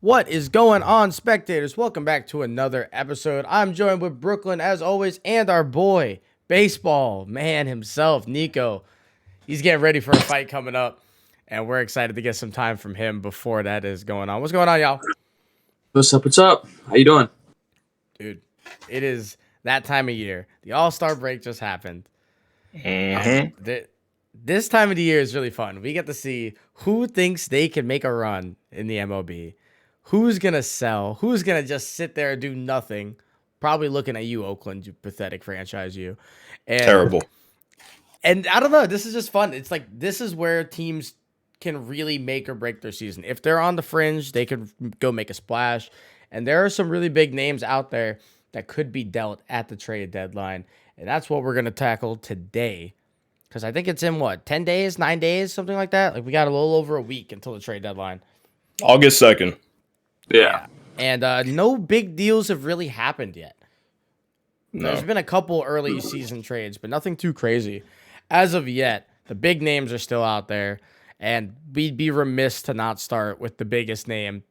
What is going on, spectators? Welcome back to another episode. I'm joined with Brooklyn, as always, and our boy, baseball man himself, Nico. He's getting ready for a fight coming up, and we're excited to get some time from him before that is going on. What's going on, y'all? What's up? What's up? How you doing? Dude, it is that time of year. The All-Star break just happened. And this time of the year is really fun. We get to see who thinks they can make a run in the MLB. Who's going to sell? Who's going to just sit there and do nothing? Probably looking at you, Oakland, you pathetic franchise, you. And, Terrible. And I don't know. This is just fun. It's like this is where teams can really make or break their season. If they're on the fringe, they could go make a splash. And there are some really big names out there that could be dealt at the trade deadline. And that's what we're going to tackle today. Because I think it's in 10 days, 9 days, something like that. Like we got a little over a week until the trade deadline. August 2nd. Yeah. And no big deals have really happened yet. No. There's been a couple early season trades, but nothing too crazy. As of yet, the big names are still out there. And we'd be remiss to not start with the biggest name,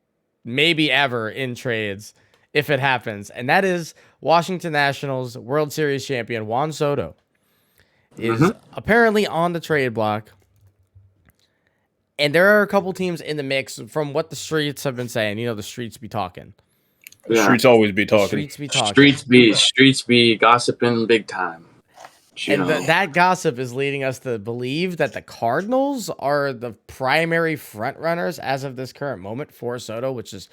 maybe ever, in trades, if it happens. And that is Washington Nationals World Series champion Juan Soto. Is apparently on the trade block. And there are a couple teams in the mix from what the streets have been saying. You know, the streets be talking. The streets always be talking. Streets be talking. Streets be gossiping big time. And that gossip is leading us to believe that the Cardinals are the primary front runners as of this current moment for Soto, which is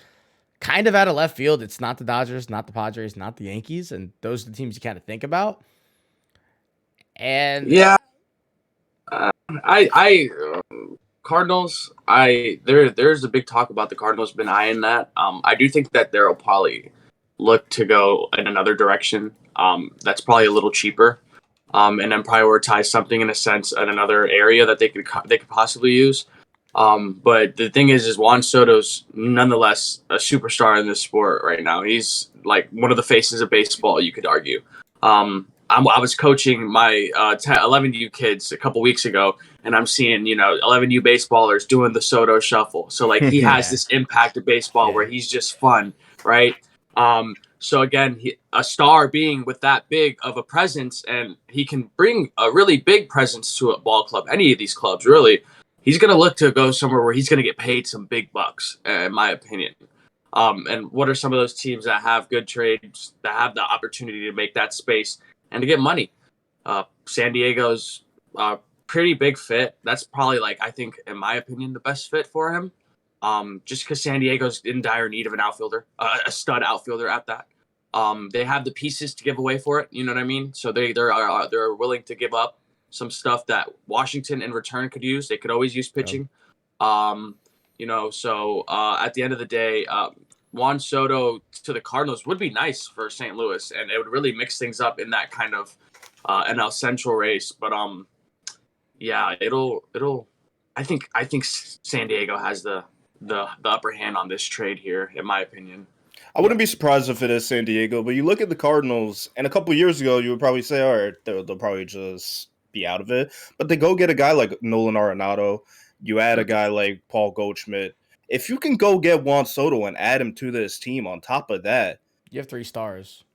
kind of out of left field. It's not the Dodgers, not the Padres, not the Yankees. And those are the teams you kind of think about. And yeah, Cardinals. There's a big talk about the Cardinals been eyeing that. I do think that they'll probably look to go in another direction. That's probably a little cheaper. And then prioritize something in a sense in another area that they could possibly use. But the thing is Juan Soto's nonetheless a superstar in this sport right now. He's like one of the faces of baseball, you could argue. I was coaching my 11U kids a couple weeks ago, and I'm seeing 11U baseballers doing the Soto shuffle. So like he has this impact of baseball where he's just fun, right? So again, a star being with that big of a presence, and he can bring a really big presence to a ball club, any of these clubs really. He's going to look to go somewhere where he's going to get paid some big bucks, in my opinion. And what are some of those teams that have good trades, that have the opportunity to make that space and to get money? San Diego's a pretty big fit. That's probably, I think, in my opinion, the best fit for him. Just because San Diego's in dire need of an outfielder, a stud outfielder at that. They have the pieces to give away for it. You know what I mean? So they're willing to give up some stuff that Washington in return could use. They could always use pitching. So at the end of the day, Juan Soto to the Cardinals would be nice for St. Louis, and it would really mix things up in that kind of NL Central race. But it'll. I think San Diego has the upper hand on this trade here, in my opinion. I wouldn't be surprised if it is San Diego, but you look at the Cardinals, and a couple of years ago, you would probably say, all right, they'll probably just be out of it. But they go get a guy like Nolan Arenado. You add a guy like Paul Goldschmidt. If you can go get Juan Soto and add him to this team on top of that, you have 3 stars.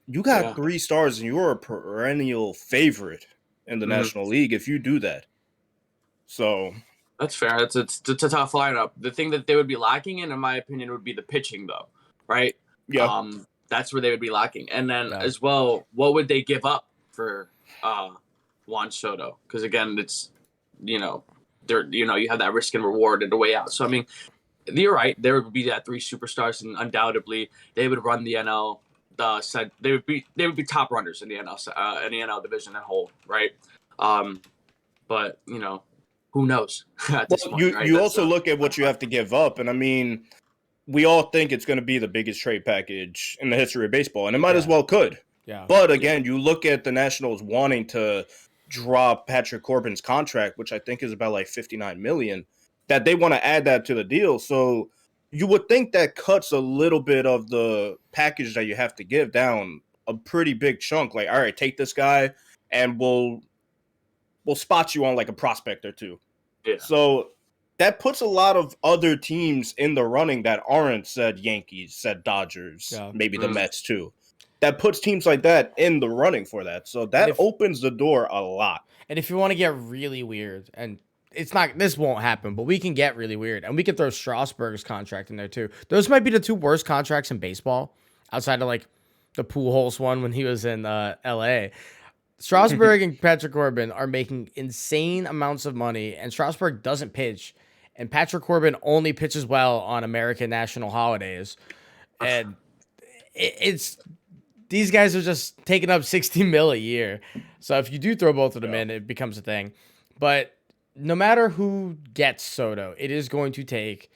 You got 3 stars, and you're a perennial favorite in the National League if you do that. So that's fair. It's a tough lineup. The thing that they would be lacking in my opinion, would be the pitching, though, right? Yeah. That's where they would be lacking. And then as well, what would they give up for Juan Soto? Because again, it's you have that risk and reward and the way out. So I mean, you're right. There would be that 3 superstars, and undoubtedly they would run the NL. They would be top runners in the NL division as a whole, right? But who knows at this point, right? You also look at what you have to give up, and I mean, we all think it's going to be the biggest trade package in the history of baseball, and it might as well could. Yeah. But again, you look at the Nationals wanting to drop Patrick Corbin's contract, which I think is about $59 million, that they want to add that to the deal. So you would think that cuts a little bit of the package that you have to give down a pretty big chunk. Like, all right, take this guy, and we'll spot you on like a prospect or two. Yeah. So that puts a lot of other teams in the running that aren't said Yankees, said Dodgers, maybe the Mets too. That puts teams like that in the running for that. So that opens the door a lot. And if you want to get really weird, and this won't happen, but we can get really weird, and we can throw Strasburg's contract in there too. Those might be the 2 worst contracts in baseball, outside of like the Pujols one when he was in LA. Strasburg and Patrick Corbin are making insane amounts of money, and Strasburg doesn't pitch, and Patrick Corbin only pitches well on American national holidays, and it's these guys are just taking up $60 million a year. So if you do throw both of them in, it becomes a thing. But no matter who gets Soto, it is going to take,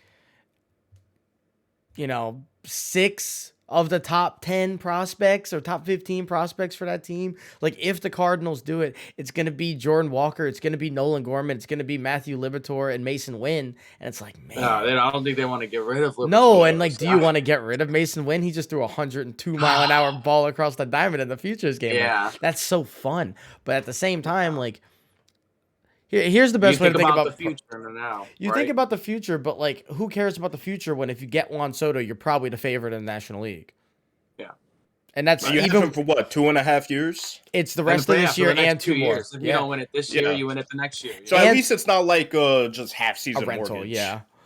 6 of the top 10 prospects or top 15 prospects for that team. Like, if the Cardinals do it, it's going to be Jordan Walker, it's going to be Nolan Gorman, it's going to be Matthew Liberatore and Mason Wynn. And it's like, man. I don't think they want to get rid of Liberatore. No, and like, do you want to get rid of Mason Wynn? He just threw a 102-mile-an-hour ball across the diamond in the Futures game. Yeah. Like, that's so fun. But at the same time, like, here's the best way to think about the future now. You think about the future, but like, who cares about the future when if you get Juan Soto, you're probably the favorite in the National League. Yeah, and that's you even have him for what, 2.5 years? It's the rest of this year and 2 more. If you don't win it this year, you win it the next year. So at least it's not like just half season rental. mortgage.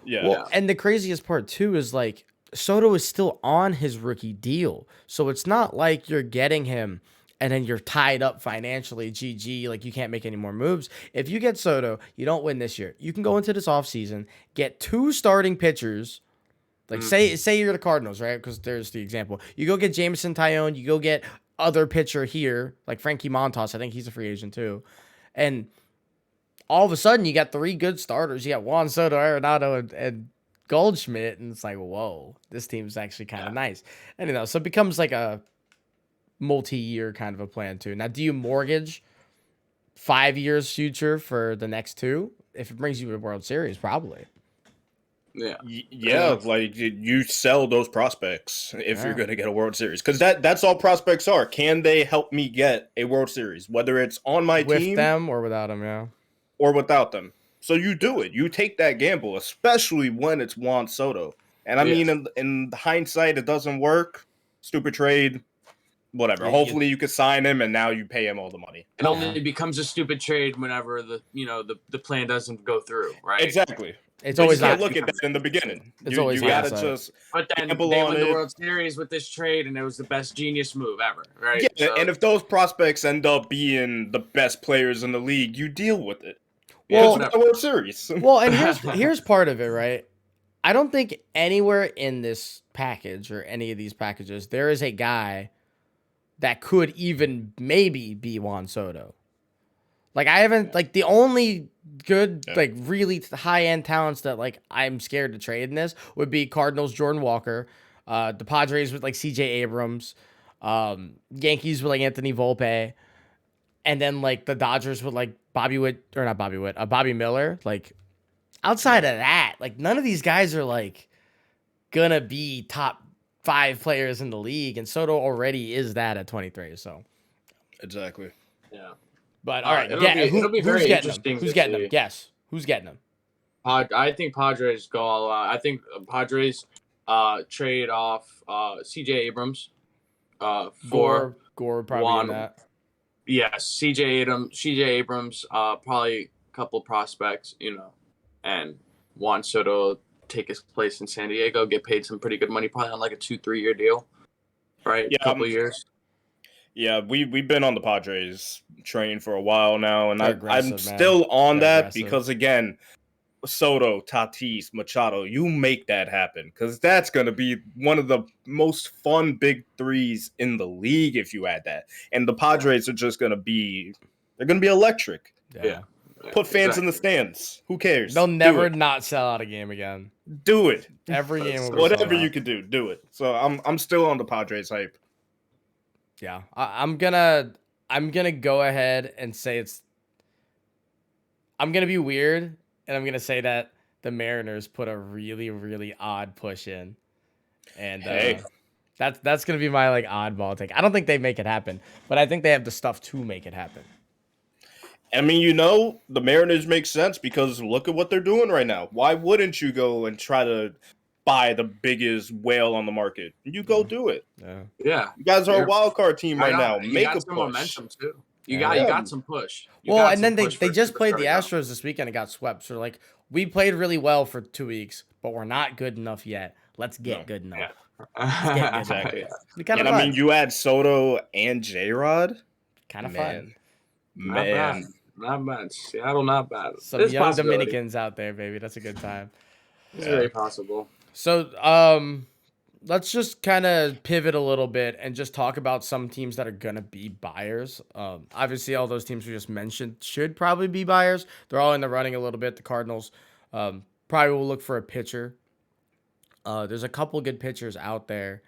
Yeah. Well, and the craziest part too is like Soto is still on his rookie deal, so it's not like you're getting him and then you're tied up financially, GG, like you can't make any more moves. If you get Soto, you don't win this year. You can go into this offseason, get 2 starting pitchers. Like, say you're the Cardinals, right? Because there's the example. You go get Jameson Taillon, you go get other pitcher here, like Frankie Montas. I think he's a free agent too. And all of a sudden, you got 3 good starters. You got Juan Soto, Arenado, and Goldschmidt. And it's like, whoa, this team's actually kind of nice. And, so it becomes like a multi-year kind of a plan too. Now, do you mortgage 5 years future for the next 2? If it brings you to the World Series, probably. Yeah, like you sell those prospects if you're going to get a World Series, because that's all prospects are. Can they help me get a World Series, whether it's on my team, with them or without them? Or without them. So you do it. You take that gamble, especially when it's Juan Soto. And I mean, in hindsight, it doesn't work. Stupid trade. Whatever. Hopefully you could sign him and now you pay him all the money. It only becomes a stupid trade whenever the plan doesn't go through, right? Exactly. It's always not look at that in the beginning. It's always you gotta just. But then they win the World Series with this trade, and it was the best genius move ever, right? Yeah, and if those prospects end up being the best players in the league, you deal with it. Well, it's the World Series. Well, and here's part of it, right? I don't think anywhere in this package or any of these packages there is a guy that could even maybe be Juan Soto. Like, I haven't, like, the only good, like, really high-end talents that, like, I'm scared to trade in this would be Cardinals, Jordan Walker, the Padres with, like, C.J. Abrams, Yankees with, like, Anthony Volpe, and then, like, the Dodgers with, like, Bobby Miller. Like, outside of that, like, none of these guys are, like, gonna be top 5 players in the league, and Soto already is that at 23, so. Exactly. Yeah. But all right, it'll be very interesting. Who's getting them? Guess who's getting them? I think Padres go all out. I think Padres trade off C.J. Abrams for Gore probably Juan. that. Yes, C.J. Abrams, probably a couple prospects, and Juan Soto take his place in San Diego, get paid some pretty good money, probably on like a 2-3 year deal, right? Yeah, a couple years. Yeah, we've been on the Padres train for a while now, and I'm still man. on that because, again, Soto, Tatis, Machado, you make that happen, because that's going to be one of the most fun big threes in the league if you add that. And the Padres are just going to be electric. Yeah. Put fans in the stands. Who cares? They'll never not sell out a game again. Do it. Every game will be whatever you can do it. So I'm still on the Padres hype. Yeah, I'm gonna go ahead and say I'm gonna be weird, and I'm gonna say that the Mariners put a really, really odd push in, and that's gonna be my like oddball take. I don't think they make it happen, but I think they have the stuff to make it happen. I mean, the Mariners make sense because look at what they're doing right now. Why wouldn't you go and try to buy the biggest whale on the market? You go do it. Yeah. You guys are a wild card team Why right now. not? You Make got a some push. momentum too. You Yeah. got some push. Well, and then they just played the Astros this weekend and got swept. So like we played really well for 2 weeks, but we're not good enough yet. Let's get good enough. Yeah. Let's get good Exactly. enough. Be kind of And fun. I mean, you add Soto and J-Rod. Kind of fun. Not bad. Not bad. Seattle, not bad. Some It's young Dominicans out there, baby. That's a good time. It's very possible. So, let's just kind of pivot a little bit and just talk about some teams that are going to be buyers. Obviously, all those teams we just mentioned should probably be buyers. They're all in the running a little bit. The Cardinals probably will look for a pitcher. There's a couple good pitchers out there.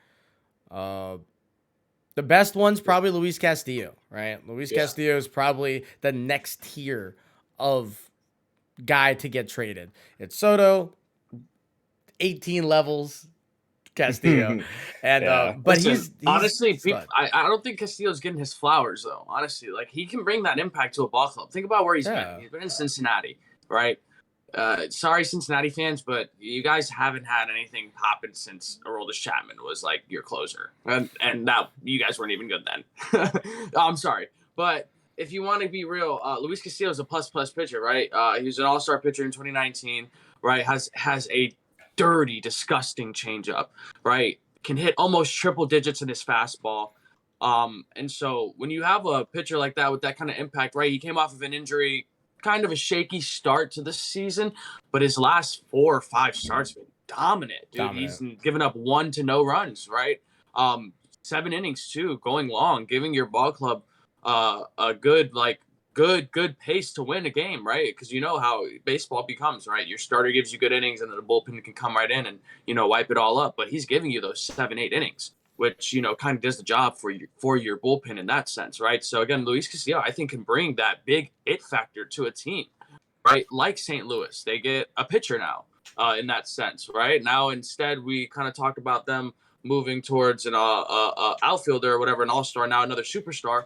The best one's probably Luis Castillo, right? Luis Castillo is probably the next tier of guy to get traded. It's Soto, 18 levels, Castillo, and but Listen, he's honestly, I don't think Castillo's getting his flowers though. Honestly, like he can bring that impact to a ball club. Think about where he's been. He's been in Cincinnati, right? Sorry, Cincinnati fans, but you guys haven't had anything popping since Aroldis Chapman was like your closer, and now you guys weren't even good then. I'm sorry, but if you want to be real, Luis Castillo is a plus pitcher, right? He was an all-star pitcher in 2019, right? Has a dirty, disgusting changeup, right? Can hit almost triple digits in his fastball. And so when you have a pitcher like that with that kind of impact, right? He came off of an injury, kind of a shaky start to this season, but his last 4 or 5 starts have been dominant, dude. He's given up 1 to no runs, right? 7 innings too, going long, giving your ball club a good pace to win a game, right? Because you know how baseball becomes, right? Your starter gives you good innings, and then the bullpen can come right in and wipe it all up. But he's giving you those 7-8 innings, which kind of does the job for your bullpen in that sense, right? So again, Luis Castillo, I think, can bring that big it factor to a team, right? Like St. Louis, they get a pitcher now, in that sense, right? Now instead, we kind of talk about them moving towards an outfielder or whatever, an all-star, now another superstar.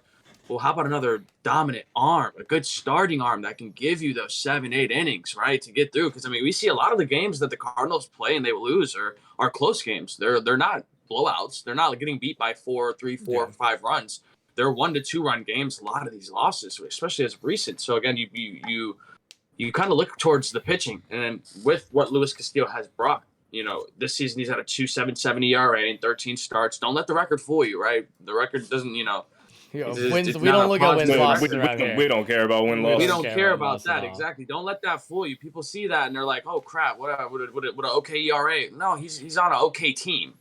Well, how about another dominant arm, a good starting arm that can give you those 7-8 innings, right, to get through? Because I mean, we see a lot of the games that the Cardinals play and they lose are close games. They're not blowouts. They're not getting beat by 3, 4, 5 runs. They're 1 to 2 run games. A lot of these losses, especially as recent. So again, you kind of look towards the pitching, and then with what Luis Castillo has brought, this season he's had a 2.77 ERA in 13 starts. Don't let the record fool you, right? The record doesn't, wins. We don't look at wins losses around here. We don't care about win losses. We don't care about that. Exactly. Don't let that fool you. People see that and they're like, "Oh crap! What an okay ERA." No, he's on an okay team.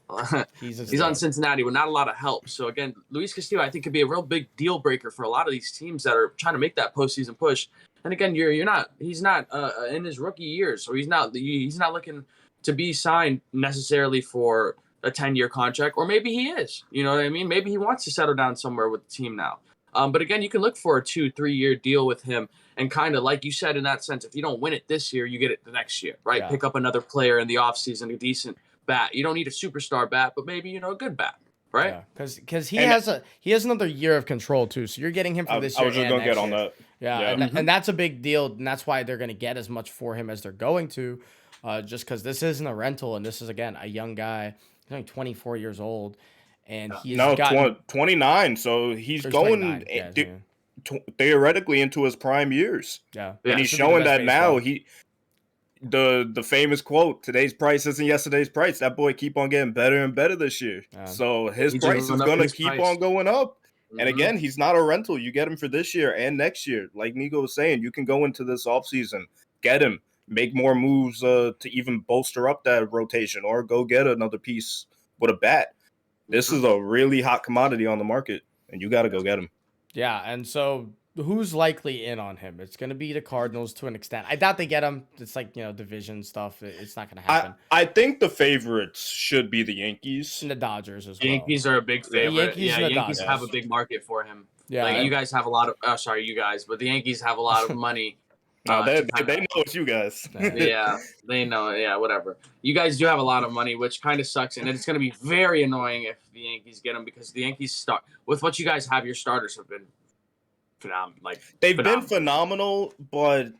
He's on Cincinnati with not a lot of help. So again, Luis Castillo, I think, could be a real big deal breaker for a lot of these teams that are trying to make that postseason push. And again, he's not in his rookie years, so he's not looking to be signed necessarily for a 10-year contract, or maybe he is. You know what I mean? Maybe he wants to settle down somewhere with the team now. But again, you can look for a 2-3 year deal with him, and kind of like you said, in that sense, if you don't win it this year, you get it the next year, right? Yeah. Pick up another player in the offseason, a decent bat. You don't need a superstar bat, but maybe a good bat, right? Yeah, because he has another year of control too. So you're getting him for this year. I was just gonna get on that. Yeah. And that's a big deal, and that's why they're gonna get as much for him as they're going to, just because this isn't a rental, and this is again a young guy. He's only 24 years old, and he's 29. So he's going theoretically into his prime years. Yeah, and he's showing that baseball. Now. The famous quote: "Today's price isn't yesterday's price." That boy keep on getting better and better this year. Yeah. So his price is going to keep on going up. Mm-hmm. And again, he's not a rental. You get him for this year and next year. Like Nico was saying, you can go into this offseason, get him. Make more moves to even bolster up that rotation, or go get another piece with a bat. This is a really hot commodity on the market, and you got to go get him. Yeah, and so who's likely in on him? It's going to be the Cardinals to an extent. I doubt they get him. It's like, division stuff. It's not going to happen. I think the favorites should be the Yankees. And the Dodgers as well. Yankees are a big favorite. Yankees have a big market for him. Yeah, you guys have a lot of but the Yankees have a lot of money. No, they know it's you guys. Yeah, they know. Yeah, whatever. You guys do have a lot of money, which kind of sucks, and it's going to be very annoying if the Yankees get them, because the Yankees start with what you guys have. Your starters have been They've been phenomenal, but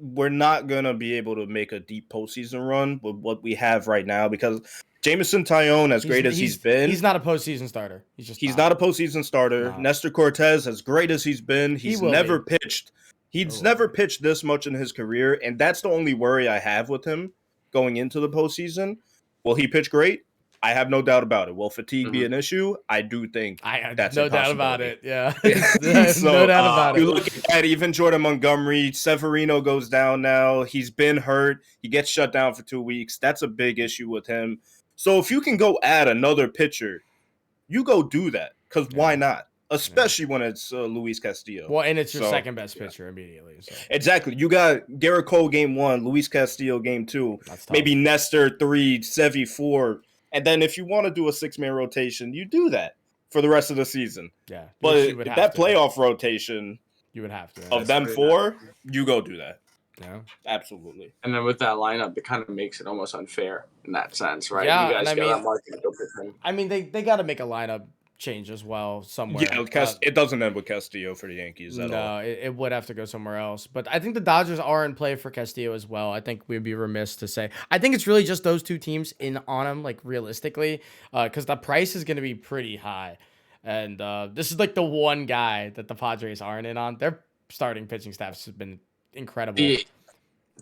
we're not gonna be able to make a deep postseason run with what we have right now because Jameson Taillon, as great as he's been, he's not a postseason starter. He's not a postseason starter. No. Nestor Cortez, as great as he's been, he's never pitched. He's never pitched this much in his career, and that's the only worry I have with him going into the postseason. Will he pitch great? I have no doubt about it. Will fatigue be an issue? I do think that's no doubt about it. Yeah, so, no doubt about it. You look at that, even Jordan Montgomery, Severino goes down now. He's been hurt. He gets shut down for 2 weeks. That's a big issue with him. So if you can go add another pitcher, you go do that because why not? Especially when it's Luis Castillo. Well, and it's your second best pitcher immediately. So. Exactly. You got Garrett Cole game 1, Luis Castillo game 2, maybe Nestor 3, Sevy 4. And then if you want to do a 6-man rotation, you do that for the rest of the season. Yeah. But that playoff rotation you would have to. Of them 4, you go do that. Yeah. Absolutely. And then with that lineup, it kind of makes it almost unfair in that sense, right? Yeah, you guys and got that market to go pick him. I mean, they got to make a lineup change as well somewhere. Yeah, it doesn't end with Castillo for the Yankees at all. No, it would have to go somewhere else. But I think the Dodgers are in play for Castillo as well. I think we'd be remiss to say. I think it's really just those two teams in on him, like realistically, because the price is going to be pretty high. And this is like the one guy that the Padres aren't in on. Their starting pitching staff has been incredible.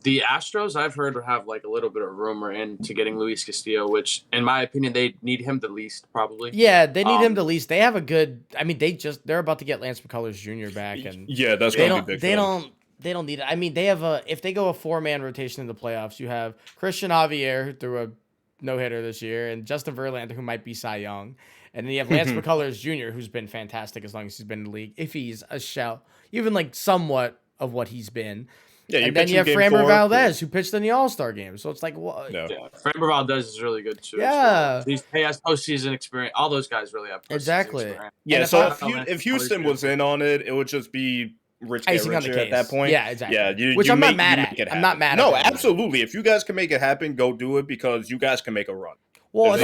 The Astros, I've heard, have like a little bit of rumor into getting Luis Castillo, which, in my opinion, they need him the least, probably. Yeah, they need him the least. They have a good. I mean, they're about to get Lance McCullers Jr. back, and yeah, that's gonna be big. They don't need it. I mean, they have if they go a 4-man rotation in the playoffs, you have Christian Javier, who threw a no-hitter this year, and Justin Verlander, who might be Cy Young, and then you have Lance McCullers Jr., who's been fantastic as long as he's been in the league. If he's a shell, even like somewhat of what he's been. Yeah, and then you have Framber Valdez, who pitched in the All-Star game. So it's like, what? Yeah, Framber Valdez is really good too. Yeah, he has postseason experience. All those guys really have exactly. Experience. Yeah, so if Houston was in on it, it would just be rich icing on the case at that point. Yeah, exactly. Yeah, which I'm not mad at. I'm not mad at. No, absolutely. If you guys can make it happen, go do it because you guys can make a run. Well,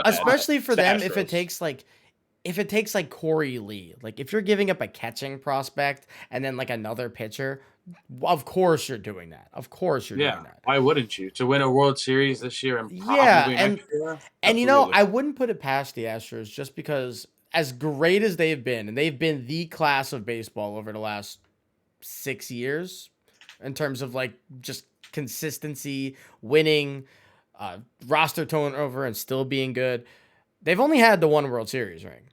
especially for them, if it takes like Corey Lee, like if you're giving up a catching prospect and then like another pitcher. Of course you're doing that. Of course you're doing that. Why wouldn't you? To win a World Series this year and probably next year? And you know, I wouldn't put it past the Astros just because as great as they've been, and they've been the class of baseball over the last 6 years in terms of like just consistency, winning, roster turnover, and still being good. They've only had the one World Series ring.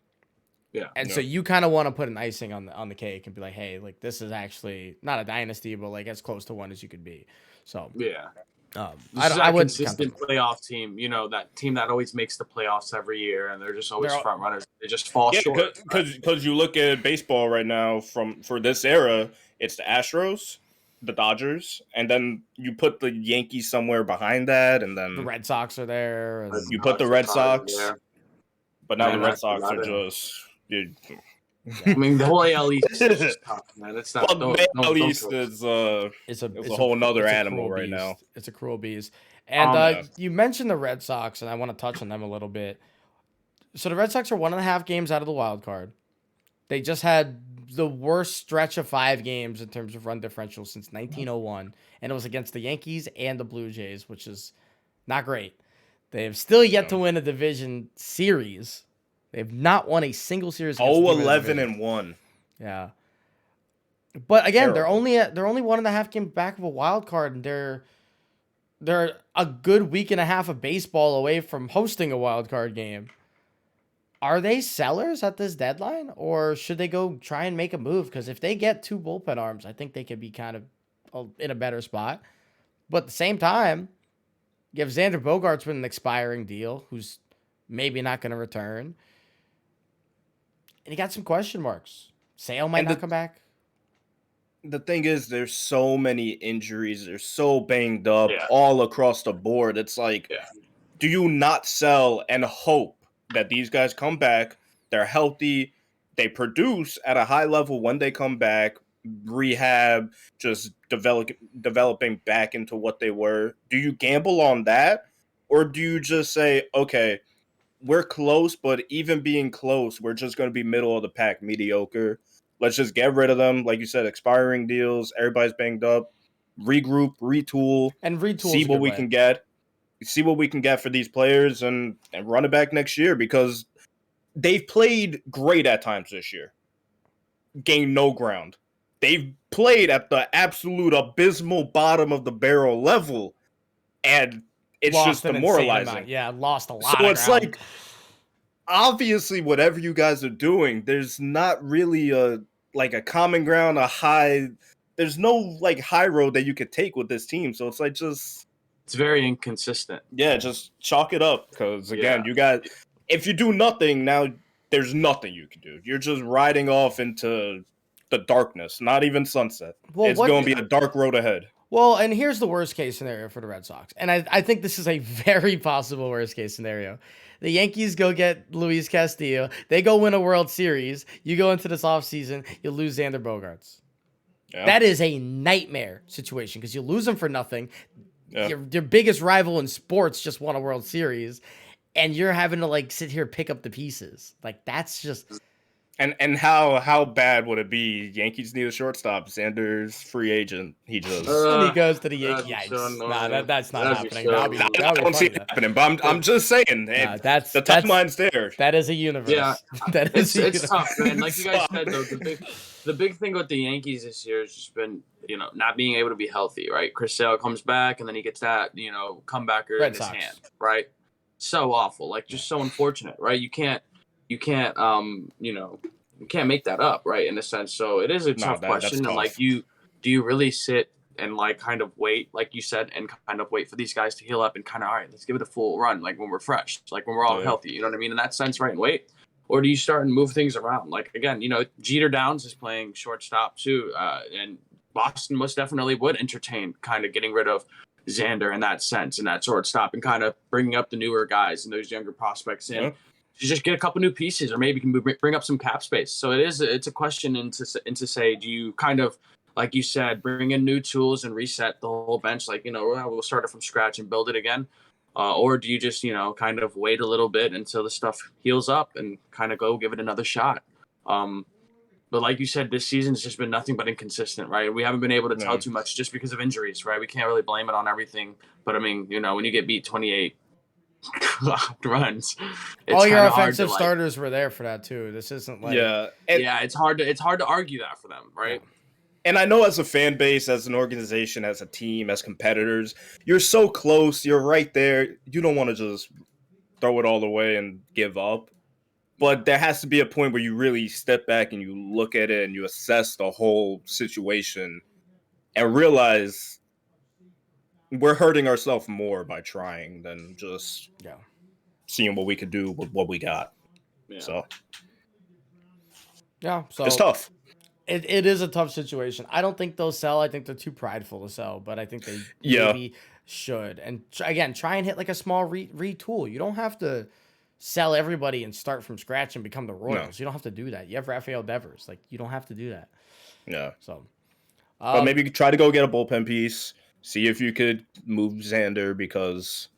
Yeah. And so you kind of want to put an icing on the cake and be like, hey, like this is actually not a dynasty, but like as close to one as you could be. So yeah. I would consistent playoff team, you know, that team that always makes the playoffs every year and they're just always front runners. They just fall short. Because you look at baseball right now for this era, it's the Astros, the Dodgers, and then you put the Yankees somewhere behind that, and then the Red Sox are there. And you put the Red Sox, but now the Red Sox are just. I mean, the whole AL East is just tough, man. It's not. Well, the AL East is it's a whole nother animal right now. It's a cruel beast. And you mentioned the Red Sox, and I want to touch on them a little bit. So the Red Sox are 1.5 games out of the wild card. They just had the worst stretch of 5 games in terms of run differential since 1901, and it was against the Yankees and the Blue Jays, which is not great. They have still yet to win a division series. They've not won a single series. 11-1. Yeah, but again, they're only 1.5 games back of a wild card, and they're a good week and a half of baseball away from hosting a wild card game. Are they sellers at this deadline, or should they go try and make a move? Because if they get 2 bullpen arms, I think they could be kind of in a better spot. But at the same time, you have Xander Bogaerts with an expiring deal, who's maybe not going to return. And you got some question marks. Sale might not come back. The thing is, there's so many injuries. They're so banged up all across the board. It's like, do you not sell and hope that these guys come back, they're healthy, they produce at a high level when they come back, rehab, just developing back into what they were? Do you gamble on that? Or do you just say, okay, we're close, but even being close, we're just going to be middle of the pack, mediocre. Let's just get rid of them. Like you said, expiring deals. Everybody's banged up. Regroup, retool, And retool. see what we can get. See what we can get for these players and run it back next year because they've played great at times this year. Gained no ground. They've played at the absolute abysmal bottom of the barrel level, and it's Lost just demoralizing. Yeah, lost a lot. So it's like, obviously, whatever you guys are doing, there's not really a common ground, there's no like high road that you could take with this team. So it's like it's very inconsistent. Yeah, just chalk it up because again, you got if you do nothing now, there's nothing you can do. You're just riding off into the darkness, not even sunset. It's going to be a dark road ahead. Well, and here's the worst case scenario for the Red Sox. And I think this is a very possible worst case scenario. The Yankees go get Luis Castillo. They go win a World Series. You go into this offseason, you lose Xander Bogaerts. Yeah. That is a nightmare situation because you lose him for nothing. Yeah. Your biggest rival in sports just won a World Series, and you're having to like sit here pick up the pieces. Like that's just. And how bad would it be? Yankees need a shortstop. Xander's free agent. He just and he goes to the Yankees. Yikes! That's not happening. I don't see it happening. But I'm just saying. That's the timeline's there. That is a universe. Yeah, it's tough, man. Like you guys said, though, the big thing with the Yankees this year has just been not being able to be healthy. Right, Castillo comes back and then he gets that comebacker in his hand. Right, so awful. Like just so unfortunate. Right, you can't you can't make that up, right? In a sense, so it is a tough question. And like, do you really sit and like kind of wait, like you said, and kind of wait for these guys to heal up and kind of all right, let's give it a full run, like when we're fresh, like when we're all healthy, you know what I mean? In that sense, right? And wait, or do you start and move things around? Like again, Jeter Downs is playing shortstop too, and Boston most definitely would entertain kind of getting rid of Xander in that sense, in that shortstop, and kind of bringing up the newer guys and those younger prospects in. Yeah. To just get a couple new pieces, or maybe you can bring up some cap space. So it's a question into say, do you kind of, like you said, bring in new tools and reset the whole bench, like we'll start it from scratch and build it again, or do you just kind of wait a little bit until the stuff heals up and kind of go give it another shot? But like you said, this season's just been nothing but inconsistent, right? We haven't been able to tell too much just because of injuries, right? We can't really blame it on everything. But I mean, when you get beat 28 runs, all your offensive starters were there for that too. This isn't like it's hard to argue that for them, right? And I know as a fan base, as an organization, as a team, as competitors, you're so close, you're right there. You don't want to just throw it all away and give up. But there has to be a point where you really step back and you look at it and you assess the whole situation and realize we're hurting ourselves more by trying than just seeing what we could do with what we got. Yeah. So it's tough. It is a tough situation. I don't think they'll sell. I think they're too prideful to sell, but I think they maybe should. And again, try and hit like a small retool. You don't have to sell everybody and start from scratch and become the Royals. You don't have to do that. You have Rafael Devers. Like you don't have to do that. Yeah. So, but maybe try to go get a bullpen piece. See if you could move Xander because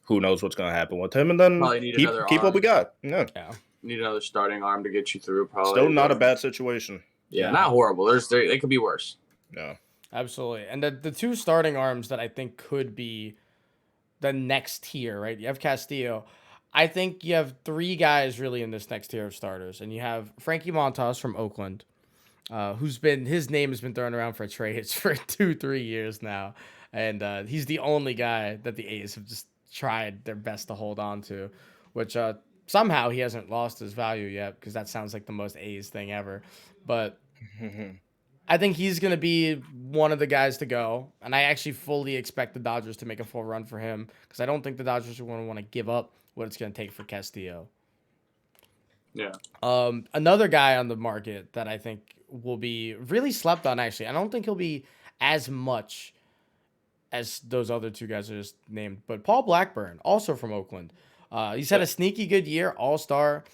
who knows what's going to happen with him, and then keep what we got. Yeah. Need another starting arm to get you through. Probably still not a bad situation. Yeah, not horrible. They could be worse. Yeah, absolutely. And the two starting arms that I think could be the next tier, right? You have Castillo. I think you have three guys really in this next tier of starters, and you have Frankie Montas from Oakland. His name has been thrown around for trades for 2-3 years now. And he's the only guy that the A's have just tried their best to hold on to, which somehow he hasn't lost his value yet because that sounds like the most A's thing ever. But I think he's going to be one of the guys to go. And I actually fully expect the Dodgers to make a full run for him because I don't think the Dodgers are going to want to give up what it's going to take for Castillo. Yeah. Another guy on the market that I think will be really slept on, actually. I don't think he'll be as much as those other two guys I just named, but Paul Blackburn, also from Oakland. He's had a sneaky good year, all-star.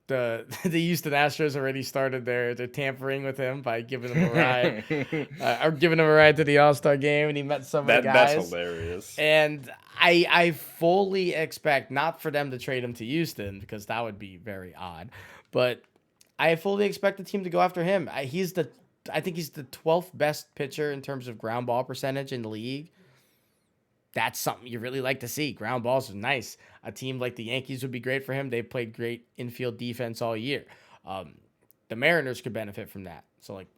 The Houston Astros already started their tampering with him by giving him a ride, or giving him a ride to the All-Star game, and he met some of the guys. That's hilarious. And I fully expect not for them to trade him to Houston because that would be very odd, but I fully expect the team to go after him. I think he's the 12th best pitcher in terms of ground ball percentage in the league. That's something you really like to see. Ground balls are nice. A team like the Yankees would be great for him. They've played great infield defense all year. The Mariners could benefit from that. So like,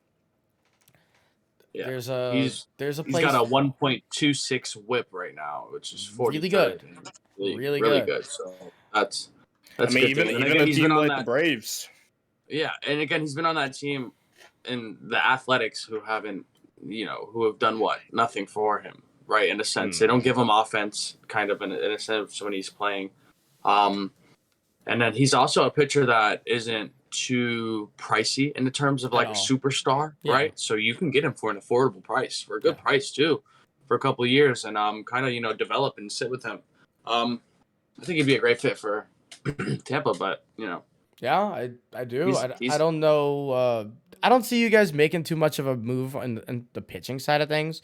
Yeah, there's he's a he's place got a 1.26 WHIP right now, which is 43rd. really good, Really, really good. good. So that's I a mean, good thing. And even again, a he's team been on like the that. Braves. Yeah, and again, he's been on that team in the Athletics who have done what? Nothing for him, right? In a sense, they don't give him offense, kind of in a sense when he's playing. And then he's also a pitcher that isn't too pricey in the terms of like a all. superstar, Yeah. right? So you can get him for an affordable price, for a good price too, for a couple of years, and kind of develop and sit with him. I think he'd be a great fit for Tampa, but Yeah, I do. He's I don't know. I don't see you guys making too much of a move in the pitching side of things.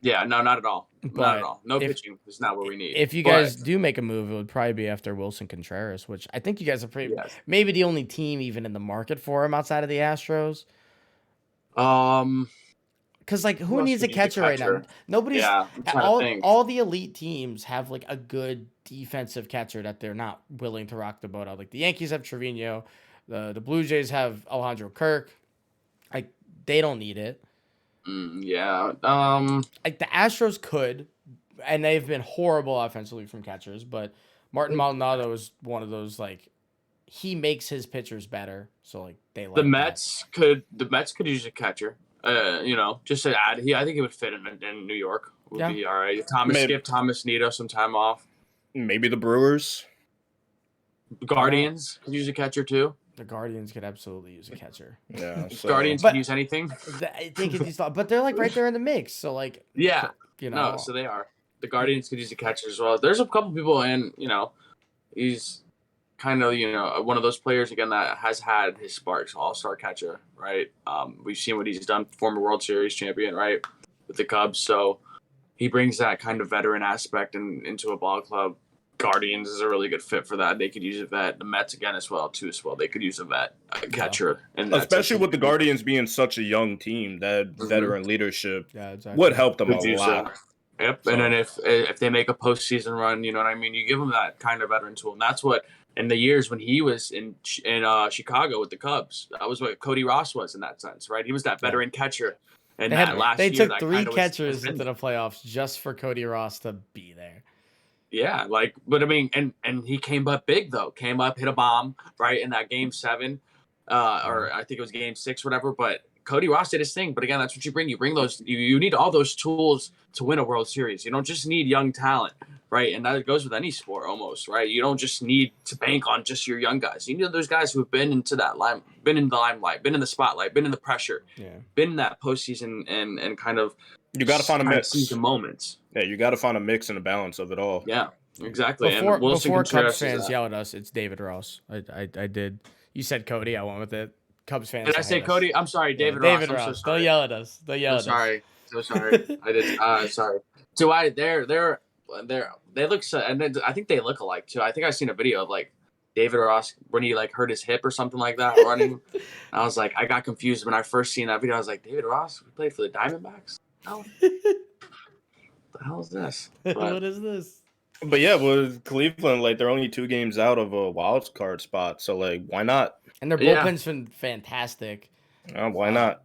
yeah, no, not at all, not But at all. No if- pitching is not what we need. If you guys do make a move, it would probably be after Wilson Contreras, which I think you guys are Yes. maybe the only team even in the market for him outside of the Astros. Because like, who else needs a could use a catcher right now? catcher? Nobody's. Yeah, I'm trying to think. All the elite teams have like a good defensive catcher that they're not willing to rock the boat out. Like the Yankees have Trevino, the Blue Jays have Alejandro Kirk. Like they don't need it. Yeah. Like the Astros could, and they've been horrible offensively from catchers. But Martin Maldonado is one of those like he makes his pitchers better. So like they like The that. Mets could use a catcher. Just to add, I think it would fit in New York. Would be all right. Give Thomas Nido some time off. Maybe the Brewers. Guardians could use a catcher too. The Guardians could absolutely use a catcher. Yeah, so. Guardians But- could use anything. They could use, but they're like right there in the mix. So like, Yeah. you know, No, so they are. The Guardians could use a catcher as well. There's a couple people, and he's kind of one of those players again that has had his sparks. All-star catcher, right? We've seen what he's done. Former World Series champion, right, with the Cubs. So he brings that kind of veteran aspect into a ball club. Guardians is a really good fit for that. They could use a vet. The Mets again as well. They could use a catcher, and Especially with the Guardians being such a young team, that veteran leadership exactly. would help them Could a use lot. Yep, So- and then if they make a postseason run, you know what I mean. You give them that kind of veteran tool, and that's what in the years when he was in Chicago with the Cubs, that was what Cody Ross was in that sense, right? He was that veteran catcher. And They year, took that 3 kind of catchers into the playoffs just for Cody Ross to be there. Yeah, but I mean, and he came up big though. Came up, hit a bomb right in that game 7, or I think it was game 6, whatever. But Cody Ross did his thing. But again, that's what you bring. You bring those. You need all those tools to win a World Series. You don't just need young talent, right? And that goes with any sport almost, right? You don't just need to bank on just your young guys. You need those guys who have been into that been in the limelight, been in the spotlight, been in the pressure, been in that postseason, and kind of. You got to find a mix. See the moments. Yeah, you got to find a mix and a balance of it all. Yeah, exactly. Before Cubs fans yell at us, it's David Ross. I did. You said Cody. I went with it. Cubs fans. Did I say Cody? I'm sorry, David Ross. David I'm Ross. so sorry. Don't yell at us. Don't yell at us. So sorry. I did. Sorry. So they look so, and I think they look alike too. I think I've seen a video of like David Ross when he like hurt his hip or something like that running. I was like, I got confused when I first seen that video. I was like, David Ross, we played for the Diamondbacks. No. What the hell is this? What is this? But yeah, with Cleveland, like they're only 2 games out of a wild card spot, so like, why not? And their bullpen's been fantastic. Why not?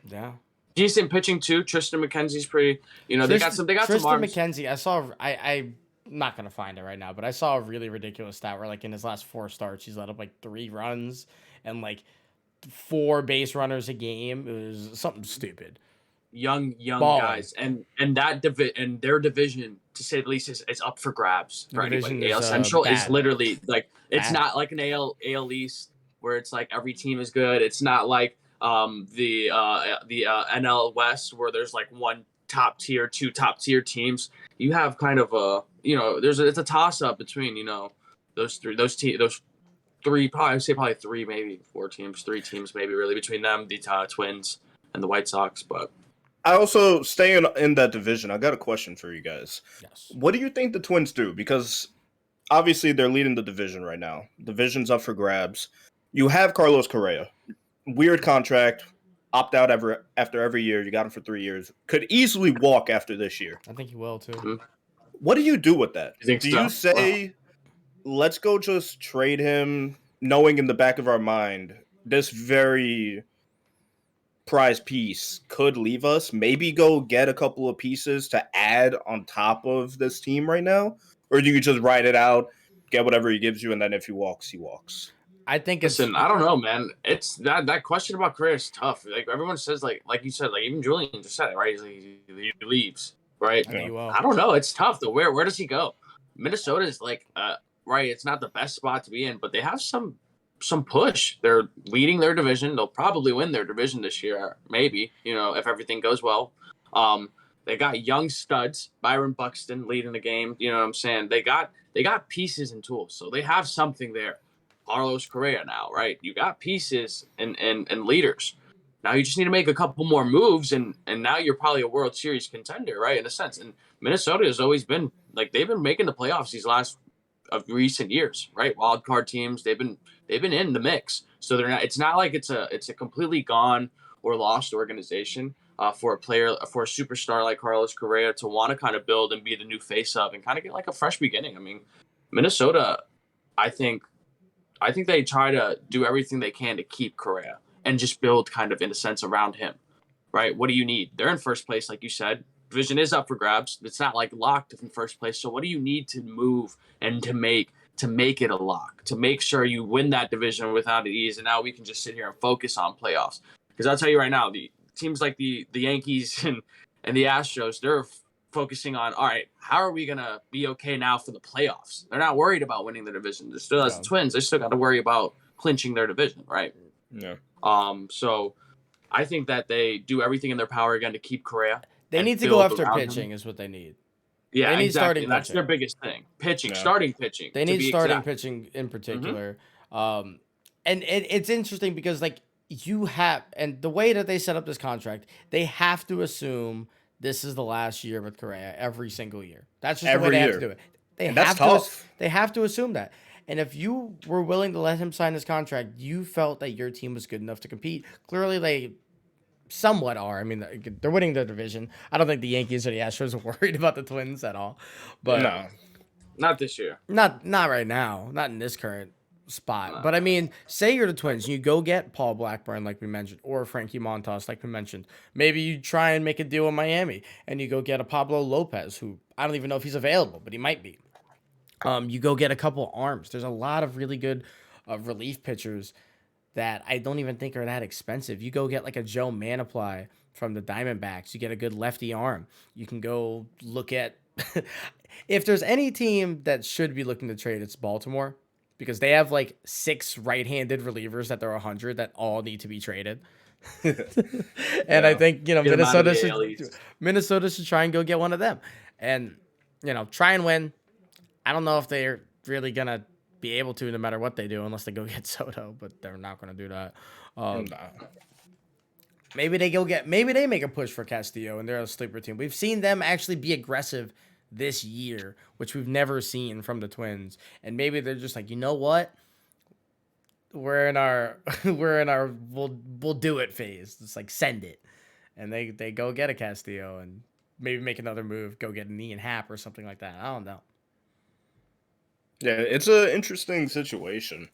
Yeah. Decent pitching too. Tristan McKenzie's pretty. They got some Tristan arms. McKenzie. I saw. I'm not gonna find it right now, but I saw a really ridiculous stat where like in his last 4 starts, he's let up like 3 runs and like 4 base runners a game. It was something stupid. Young Balling. guys, and their division, to say the least, is up for grabs for anybody. AL Central is literally like it's not like an AL East where it's like every team is good. It's not like the NL West where there's like 1 top tier, 2 top tier teams. You have kind of it's a toss up between those 3 probably 3 maybe 4 teams, 3 teams maybe really between them, the Twins and the White Sox, but. I also staying in that division. I got a question for you guys. Yes. What do you think the Twins do? Because obviously they're leading the division right now. Division's up for grabs. You have Carlos Correa, weird contract, opt out after every year. You got him for 3 years. Could easily walk after this year. I think he will too. Mhm. What do you do with that? You think Do so? you say, let's go just trade him, knowing in the back of our mind this very prize piece could leave us? Maybe go get a couple of pieces to add on top of this team right now? Or do you just ride it out, get whatever he gives you, and then if he walks, he walks? I think it's Listen, I don't know, man. It's that question about Correa is tough. Like everyone says, like you said, like even Julian just said it, right? He's like, he leaves, right? I think he will. I don't know. It's tough though. Where does he go? Minnesota is like, right. It's not the best spot to be in, but they have some push. They're leading their division. They'll probably win their division this year, maybe. If everything goes well. They got young studs, Byron Buxton leading the game. You know what I'm saying? They got pieces and tools, so they have something there. Carlos Correa now, right? You got pieces and leaders. Now you just need to make a couple more moves, and now you're probably a World Series contender, right? In a sense. And Minnesota has always been like they've been making the playoffs these last of recent years, right? Wild card teams, they've been in the mix. So they're not. It's not like it's a completely gone or lost organization for a superstar like Carlos Correa to want to kind of build and be the new face of and kind of get like a fresh beginning. I mean, Minnesota, I think they try to do everything they can to keep Correa and just build kind of in a sense around him, right? What do you need? They're in first place, like you said. Division is up for grabs. It's not like locked in first place. So what do you need to move and to make it a lock, to make sure you win that division without ease? And now we can just sit here and focus on playoffs. Because I'll tell you right now, the teams like the Yankees and the Astros, they're focusing on, all right, how are we going to be okay now for the playoffs? They're not worried about winning the division. They're still, as the Twins, they still got to worry about clinching their division, right? Yeah. So I think that they do everything in their power again to keep Correa. They need to go after pitching is what they need. Yeah, they need exactly. starting That's pitching. their biggest thing. Pitching, starting pitching. They need starting pitching in particular. And it's interesting because like you have, and the way that they set up this contract, they have to assume this is the last year with Correa every single year. That's just the way they have to do it. They have to assume that. And if you were willing to let him sign this contract, you felt that your team was good enough to compete. Clearly, they somewhat are. I mean, they're winning their division. I don't think the Yankees or the Astros are worried about the Twins at all. But no, not this year. Not right now. Not in this current spot. No. But I mean, say you're the Twins, you go get Paul Blackburn, like we mentioned, or Frankie Montas, like we mentioned. Maybe you try and make a deal in Miami, and you go get a Pablo Lopez, who I don't even know if he's available, but he might be. You go get a couple arms. There's a lot of really good relief pitchers that I don't even think are that expensive. You go get like a Joe Manaply from the Diamondbacks. You get a good lefty arm. You can go look at if there's any team that should be looking to trade, it's Baltimore, because they have like 6 right-handed relievers that they're 100 that all need to be traded. And I think, Minnesota should try and go get one of them and, try and win. I don't know if they're really going to be able to no matter what they do unless they go get Soto, but they're not going to do that. Maybe they make a push for Castillo and they're a sleeper team. We've seen them actually be aggressive this year, which we've never seen from the Twins. And maybe they're just like, you know what? We're in our we'll do it phase. It's like send it. And they go get a Castillo and maybe make another move, go get an Ian Happ or something like that. I don't know. Yeah, it's an interesting situation.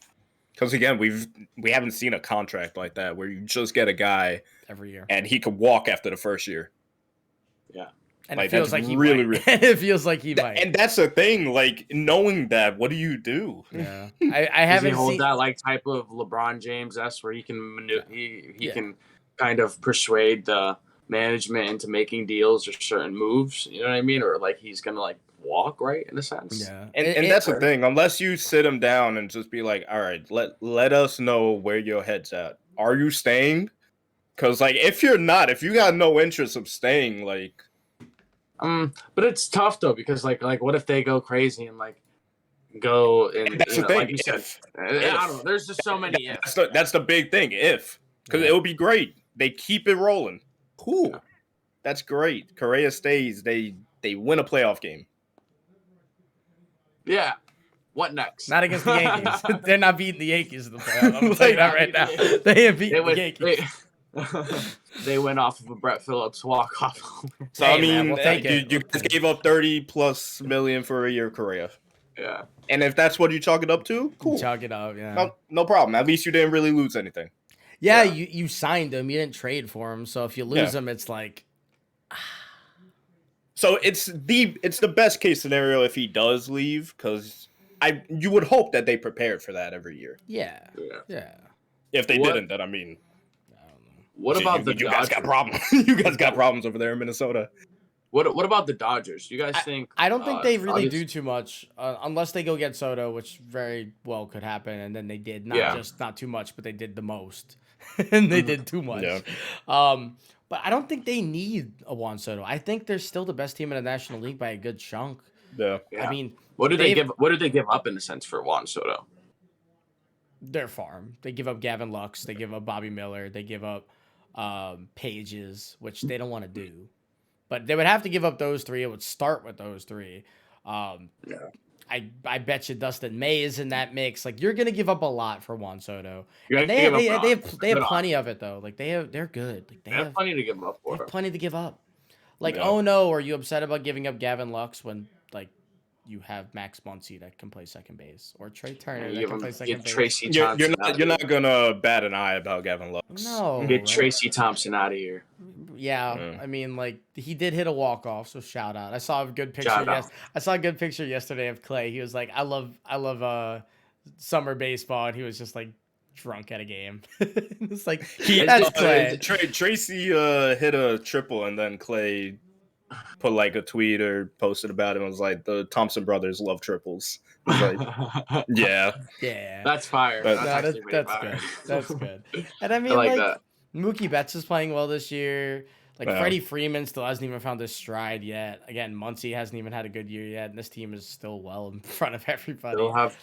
Because again, we haven't seen a contract like that where you just get a guy every year and he could walk after the first year. Yeah. And like, it feels like he might. It feels like he might. And that's the thing, like knowing that, what do you do? Yeah. I haven't hold that like type of LeBron James-esque where he can he can kind of persuade the management into making deals or certain moves, you know what I mean? Or like he's gonna like walk, right, in a sense. Yeah. And that's the thing. Unless you sit him down and just be like, all right, let us know where your head's at. Are you staying? Because like if you're not, if you got no interest of staying, like but it's tough though, because like what if they go crazy and like go and that's the thing. Like you said, I don't know. There's just so many ifs. That's the big thing. Because it would be great. They keep it rolling. Cool. Yeah. That's great. Correa stays. They win a playoff game. Yeah. What next? Not against the Yankees. They're not beating the Yankees in the playoffs. I'm gonna tell you that right now. They ain't beating the Yankees. They went off of a Brett Phillips walk-off. So Hey, I mean, man, we'll take it. you guys gave up 30+ million for a year Correa. Yeah. And if that's what you chalk it up to, cool. Chalk it up, yeah. No problem. At least you didn't really lose anything. Yeah, you signed him. You didn't trade for him. So if you lose him, it's like. So it's the best case scenario if he does leave, because you would hope that they prepared for that every year. Yeah. If they didn't, then I mean, what about the you Dodgers? guys got problems? You guys got problems over there in Minnesota. What about the Dodgers? You guys think? I don't think they really Dodgers? do too much unless they go get Soto, which very well could happen. And then they did not too much, but they did the most, and they did too much. Yeah. But I don't think they need a Juan Soto. I think they're still the best team in the National League by a good chunk. Yeah. I mean, what did they give? What did they give up in a sense for Juan Soto? Their farm. They give up Gavin Lux. They give up Bobby Miller. They give up Pages, which they don't want to do. But they would have to give up those three. It would start with those three. I bet you Dustin May is in that mix. Like, you're gonna give up a lot for Juan Soto. And they have plenty of it though. Like they're good. Like they have plenty to give up for. They have plenty to give up. Like, oh no, are you upset about giving up Gavin Lux when like you have Max Muncy that can play second base, or Trey Turner that can play second base? Tracy Thompson you're not gonna bat an eye about Gavin Lux. No, get Tracy Thompson out of here. Yeah, I mean, like, he did hit a walk-off, so shout out. I saw a good picture. I saw a good picture yesterday of Clay. He was like, "I love summer baseball," and he was just like drunk at a game. It's like that's Clay. Tracy hit a triple, and then Clay put like a tweet or posted about it and was like, "The Thompson brothers love triples." Like, yeah, that's fire. That's good. That's good. And I mean, like that. Mookie Betts is playing well this year. Like, Freddie Freeman still hasn't even found his stride yet. Again, Muncy hasn't even had a good year yet, and this team is still well in front of everybody. They'll have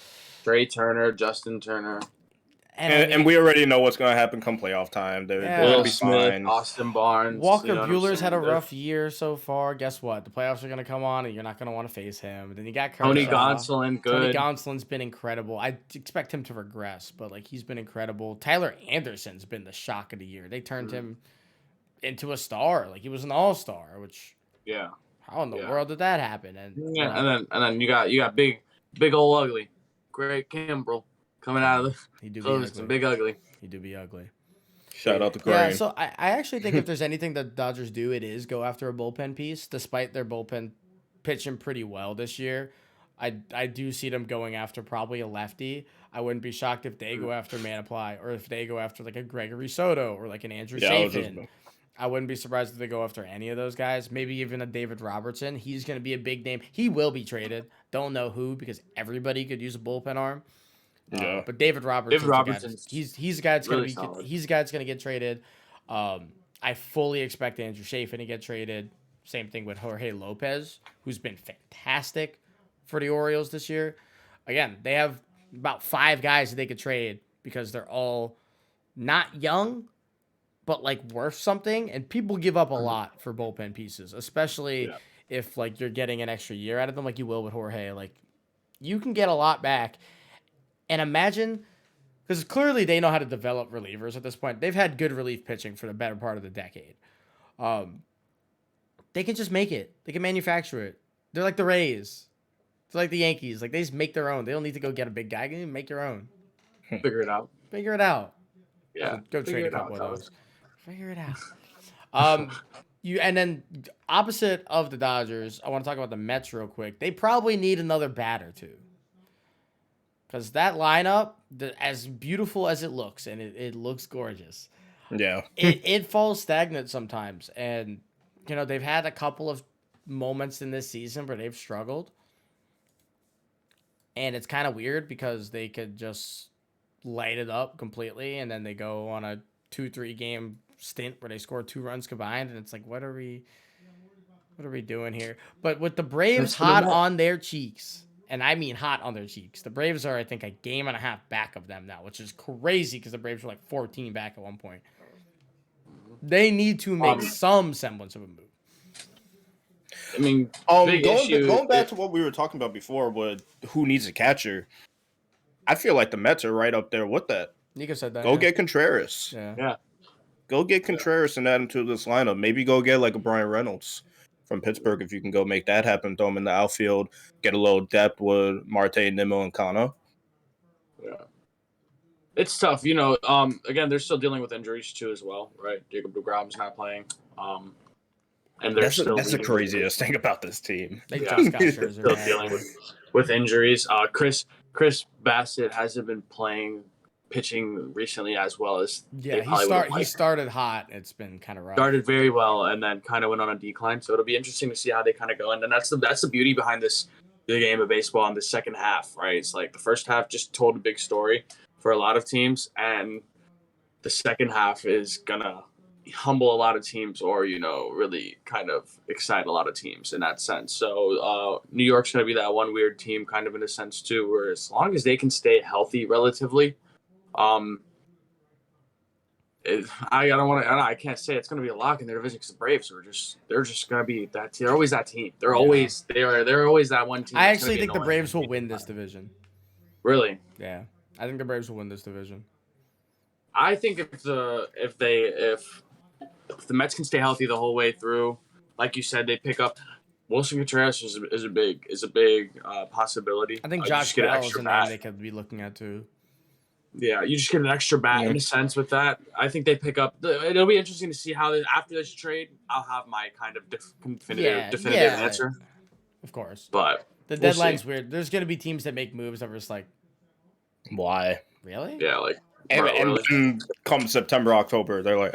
Trey Turner, Justin Turner. And we already know what's going to happen come playoff time. They're going to be fine. Austin Barnes. Walker Buehler's had a rough year so far. Guess what? The playoffs are going to come on, and you're not going to want to face him. Then you got Tony Gonsolin. Good. Tony Gonsolin's been incredible. I expect him to regress, but like, he's been incredible. Tyler Anderson's been the shock of the year. They turned him into a star. Like, he was an all-star, which how in the world did that happen? And and then you got big old ugly Greg Kimbrell coming out of the big ugly. He do be ugly. Shout out to Greg. Yeah, so I actually think if there's anything that Dodgers do, it is go after a bullpen piece. Despite their bullpen pitching pretty well this year, I do see them going after probably a lefty. I wouldn't be shocked if they go after Manaply, or if they go after like a Gregory Soto or like an Andrew Chafin. I wouldn't be surprised if they go after any of those guys. Maybe even a David Robertson. He's going to be a big name. He will be traded. Don't know who, because everybody could use a bullpen arm. But David Robertson, he's the guy that's really going to be. He's the guy that's going to get traded. I fully expect Andrew Chafin to get traded. Same thing with Jorge Lopez, who's been fantastic for the Orioles this year. Again, they have about 5 guys that they could trade because they're all not young, but like worth something. And people give up a lot for bullpen pieces, especially if like you're getting an extra year out of them, like you will with Jorge. Like, you can get a lot back. And imagine, because clearly they know how to develop relievers at this point. They've had good relief pitching for the better part of the decade. They can just make it. They can manufacture it. They're like the Rays. They're like the Yankees. Like, they just make their own. They don't need to go get a big guy. They can make your own. Figure it out. Yeah. Go trade a couple of those. Figure it out. And then opposite of the Dodgers, I want to talk about the Mets real quick. They probably need another batter too. Because that lineup, as beautiful as it looks, and it looks gorgeous, it falls stagnant sometimes. And, they've had a couple of moments in this season where they've struggled. And it's kind of weird because they could just light it up completely, and then they go on a 2-3 game stint where they score 2 runs combined, and it's like, what are we doing here? But with the Braves hot on their cheeks, and I mean hot on their cheeks. The Braves are, I think, a game and a half back of them now, which is crazy because the Braves were like 14 back at one point. They need to make some semblance of a move. I mean, big issue. Going back to what we were talking about before, with who needs a catcher, I feel like the Mets are right up there with that. Nico said that. Go yeah. get Contreras. Yeah. Go get Contreras and add him to this lineup. Maybe go get like a Brian Reynolds from Pittsburgh if you can go make that happen. Throw him in the outfield. Get a little depth with Marte, Nimmo, and Kana. Yeah. It's tough, again, they're still dealing with injuries too as well, right? Jacob deGrom's not playing. And they're That's the craziest thing about this team. They just got Scherzer, still man. dealing with injuries. Chris Bassett hasn't been pitching recently as well as he started hot. It's been kind of rough. Started very well and then kind of went on a decline. So it'll be interesting to see how they kind of go. And then that's the beauty behind the game of baseball in the second half, right? It's like the first half just told a big story for a lot of teams, and the second half is gonna humble a lot of teams or really kind of excite a lot of teams in that sense. So New York's gonna be that one weird team kind of in a sense too, where as long as they can stay healthy relatively, I can't say it's gonna be a lock in their division because the Braves they're just gonna be that. They're always that team. They're always that one team. I actually think the Braves will win this division. Really? Yeah, I think the Braves will win this division. I think if the Mets can stay healthy the whole way through, like you said, they pick up Wilson Contreras is a big possibility. I think Josh Bell is a name they could be looking at too. Yeah, you just get an extra bat in a sense with that. I think they pick up. It'll be interesting to see how after this trade, I'll have my kind of definitive answer. Of course, but the deadline's weird. There's gonna be teams that make moves that were just like, why? Really? Yeah, like. And then come September, October, they're like,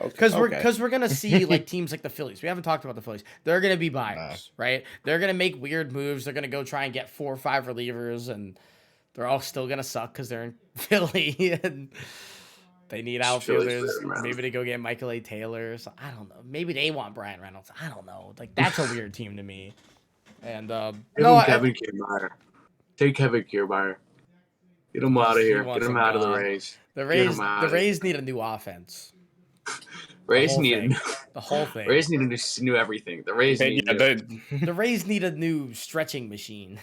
because we're gonna see like teams like the Phillies. We haven't talked about the Phillies. They're gonna be buyers, right? They're gonna make weird moves. They're gonna go try and get 4 or 5 relievers, and they're all still gonna suck because they're in Philly and they need outfielders. Maybe they go get Michael A. Taylor. So I don't know. Maybe they want Brian Reynolds. I don't know. Like that's a weird team to me. And Kevin Kiermaier. Take Kevin Kiermaier. Get him out of here. Get him out of the Rays. The Rays need a new offense. Rays need the whole thing. Rays need to new everything. The Rays need the Rays need a new stretching machine.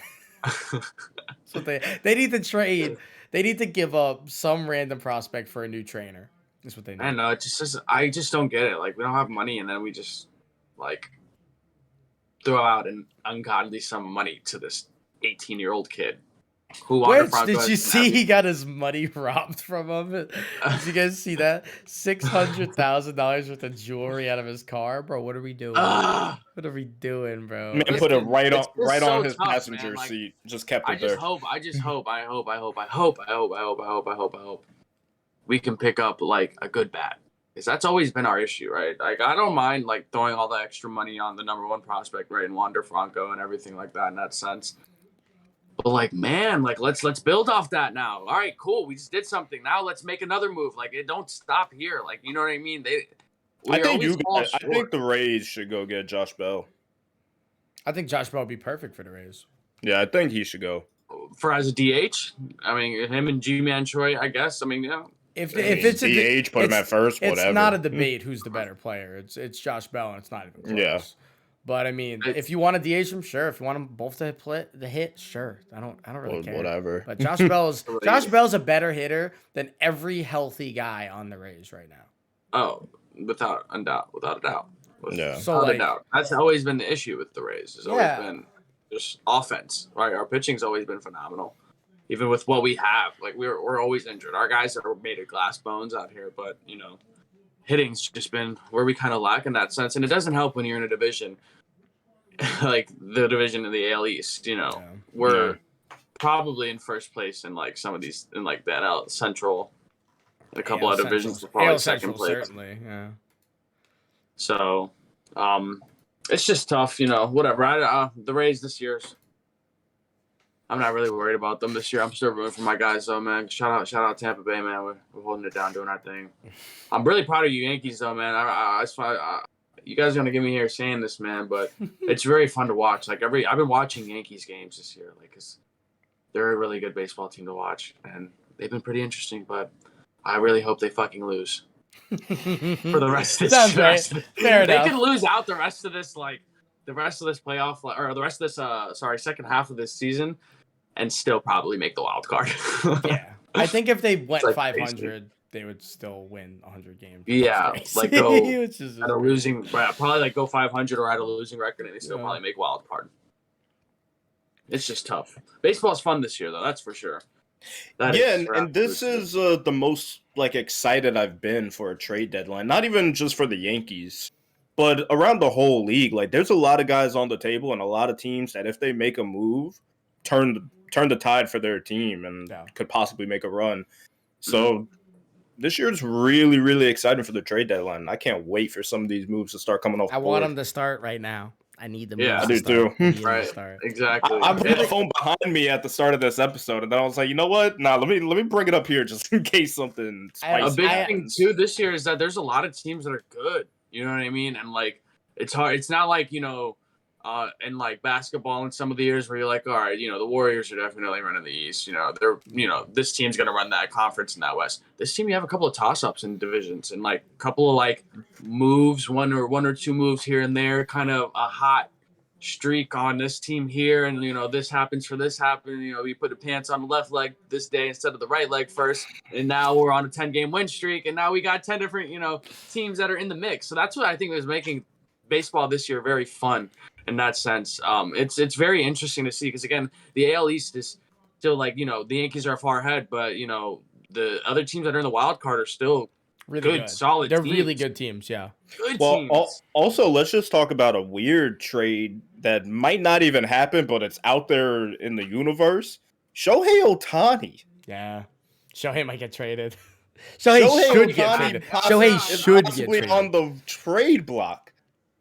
So they need to trade. They need to give up some random prospect for a new trainer. That's what they need. I know. I just don't get it. Like we don't have money, and then we just like throw out an ungodly sum of money to this 18-year-old kid. Did you see he got his money robbed from him? Did you guys see that? $600,000 worth of jewelry out of his car, bro. What are we doing? What are we doing, bro? Man put it right on his passenger seat. Just kept it there. I hope we can pick up like a good bat. Because that's always been our issue, right? Like I don't mind like throwing all the extra money on the number 1 prospect, right, and Wander Franco and everything like that in that sense. But like, man, like let's build off that now. All right, cool. We just did something. Now let's make another move. Like it don't stop here. Like you know what I mean? I think the Rays should go get Josh Bell. I think Josh Bell would be perfect for the Rays. Yeah, I think he should go. For as a DH, I mean him and G-Man Choi, I guess. I mean, yeah. If it's a DH, put him at first. Whatever. It's not a debate who's the better player. It's Josh Bell, and it's not even close. Yeah. But I mean, if you want to DH them, sure. If you want them both to hit, sure. I don't really care. Whatever. But Josh Bell's a better hitter than every healthy guy on the Rays right now. Oh, without a doubt. Yeah. So without a doubt. That's always been the issue with the Rays. It's always been just offense, right? Our pitching's always been phenomenal, even with what we have. Like we're always injured. Our guys are made of glass bones out here, but hitting's just been where we kind of lack in that sense, and it doesn't help when you're in a division like the division in the AL East. We're probably in first place in like some of these in like that AL Central, a couple of divisions, probably second place. Certainly, yeah. So, it's just tough, Whatever. The Rays this year. I'm not really worried about them this year. I'm still rooting for my guys, though, man. Shout out Tampa Bay, man. We're holding it down, doing our thing. I'm really proud of you Yankees, though, man. You guys are gonna get me here saying this, man, but it's very fun to watch. Like I've been watching Yankees games this year, like, 'cause they're a really good baseball team to watch, and they've been pretty interesting. But I really hope they fucking lose for the rest of this. Sounds right. Fair enough. They can lose out the rest of this, like. the rest of this second half of this season, and still probably make the wild card. Yeah, I think if they went like 500, they would still win 100 games. Yeah, like go at a losing, probably like go 500 or at a losing record, and they still probably make wild card. It's just tough. Baseball's fun this year, though. That's for sure. And this is the most like excited I've been for a trade deadline. Not even just for the Yankees, but around the whole league. Like, there's a lot of guys on the table and a lot of teams that if they make a move, turn the tide for their team and could possibly make a run. So this year is really, really exciting for the trade deadline. I can't wait for some of these moves to start coming off. I want them to start right now. I need them. Yeah, I do too. Right, exactly. I put the phone behind me at the start of this episode, and then I was like, you know what? Nah, let me bring it up here just in case something spicy. A big thing too this year is that there's a lot of teams that are good. You know what I mean? And like, it's hard. It's not like, in like basketball in some of the years where you're like, all right, the Warriors are definitely running the East. This team's gonna run that conference in that West. This team, you have a couple of toss-ups in divisions and like a couple of like moves, one or two moves here and there, kind of a hot streak on this team here, and this happens for this happen. We put the pants on the left leg this day instead of the right leg first, and now we're on a 10-game win streak, and now we got 10 different teams that are in the mix. So that's what I think is making baseball this year very fun. In that sense, it's very interesting to see because again, the AL East is still like the Yankees are far ahead, but the other teams that are in the wild card are still really good. Solid. They're teams. really good teams. Yeah. Good teams. Also, let's just talk about a weird trade that might not even happen, but it's out there in the universe. Shohei Ohtani. Yeah, Shohei might get traded. Shohei should get traded. Shohei should get traded on the trade block.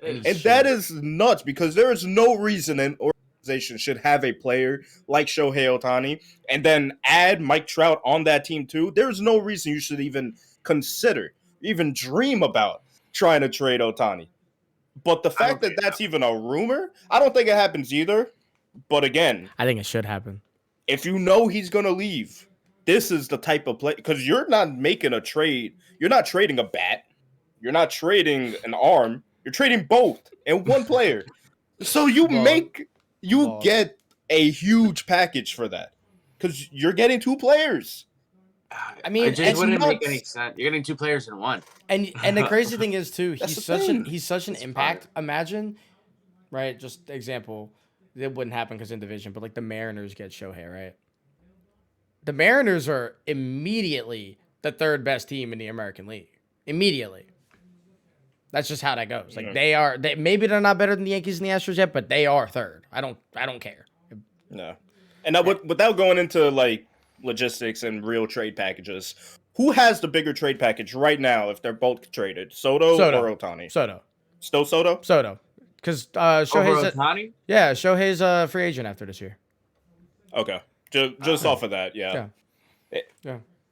And that is nuts because there is no reason an organization should have a player like Shohei Ohtani and then add Mike Trout on that team too. There's no reason you should even consider, even dream about trying to trade Ohtani. But the fact that that's even a rumor, I don't think it happens either. But again, I think it should happen. If you know he's going to leave, this is the type of play because you're not making a trade. You're not trading a bat. You're not trading an arm. You're trading both in one player. So you get a huge package for that because you're getting two players. I mean, it just wouldn't make any sense. You're getting two players in one. And the crazy thing is too, he's such an impact. Imagine, right? Just example, it wouldn't happen because in division, but like the Mariners get Shohei, right? The Mariners are immediately the third best team in the American League. Immediately. That's just how that goes. Like maybe they're not better than the Yankees and the Astros yet, but they are third. I don't care. No. And now, without going into like logistics and real trade packages, who has the bigger trade package right now if they're both traded? Soto. Or Ohtani? Soto. Still Soto? Soto. Because Shohei's Ohtani? Yeah, Shohei's a free agent after this year. Okay. Just off of that, yeah.